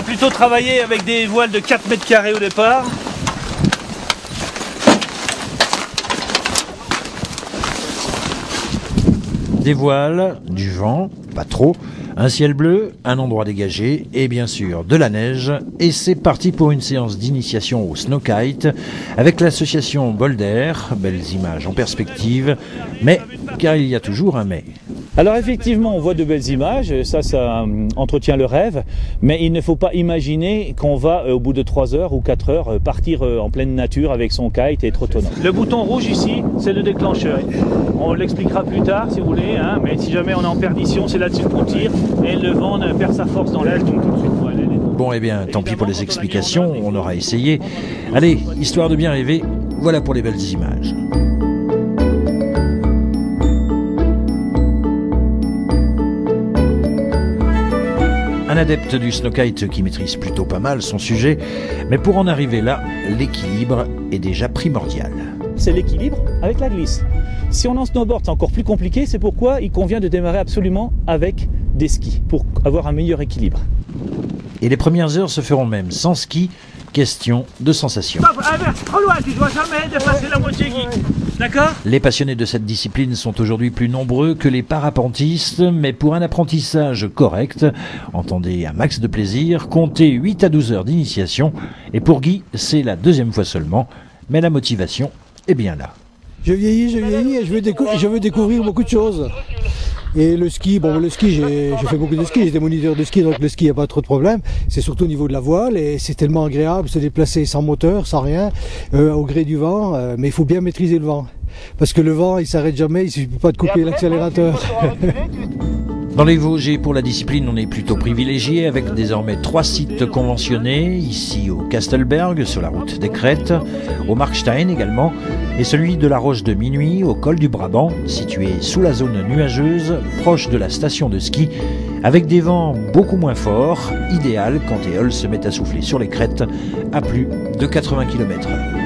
va plutôt travailler avec des voiles de 4 mètres carrés au départ. Des voiles, du vent, pas trop, un ciel bleu, un endroit dégagé et bien sûr de la neige. Et c'est parti pour une séance d'initiation au snowkite avec l'association Boulder. Belles images en perspective, mais car il y a toujours un mais. Alors effectivement, on voit de belles images, ça entretient le rêve, mais il ne faut pas imaginer qu'on va, au bout de 3 heures ou 4 heures, partir en pleine nature avec son kite et être autonome. Le bouton rouge ici, c'est le déclencheur. On l'expliquera plus tard si vous voulez, hein, mais si jamais on est en perdition, c'est là-dessus qu'on tire et le vent perd sa force dans l'aile, donc tout de suite faut aller. Bon, eh bien, tant pis pour les explications, on aura essayé. Allez, histoire de bien rêver, voilà pour les belles images. Un adepte du snowkite qui maîtrise plutôt pas mal son sujet, mais pour en arriver là, l'équilibre est déjà primordial. C'est l'équilibre avec la glisse. Si on est en snowboard, c'est encore plus compliqué, c'est pourquoi il convient de démarrer absolument avec des skis, pour avoir un meilleur équilibre. Et les premières heures se feront même sans ski, question de sensation. Trop loin, tu dois jamais dépasser la moitié guide. D'accord ? Les passionnés de cette discipline sont aujourd'hui plus nombreux que les parapentistes, mais pour un apprentissage correct, entendez un max de plaisir, comptez 8 à 12 heures d'initiation, et pour Guy, c'est la 2e fois seulement, mais la motivation est bien là. Je vieillis et je veux découvrir beaucoup de choses. Et le ski, j'ai fait beaucoup de ski, j'étais moniteur de ski, donc le ski, il n'y a pas trop de problème. C'est surtout au niveau de la voile et c'est tellement agréable de se déplacer sans moteur, sans rien, au gré du vent, mais il faut bien maîtriser le vent. Parce que le vent, il s'arrête jamais, il ne suffit pas de couper l'accélérateur. Dans les Vosges, pour la discipline, on est plutôt privilégié avec désormais 3 sites conventionnés, ici au Kastelberg, sur la route des Crêtes, au Markstein également, et celui de la Roche de Minuit, au col du Brabant, situé sous la zone nuageuse, proche de la station de ski, avec des vents beaucoup moins forts, idéal quand Éole se met à souffler sur les crêtes à plus de 80 km/h.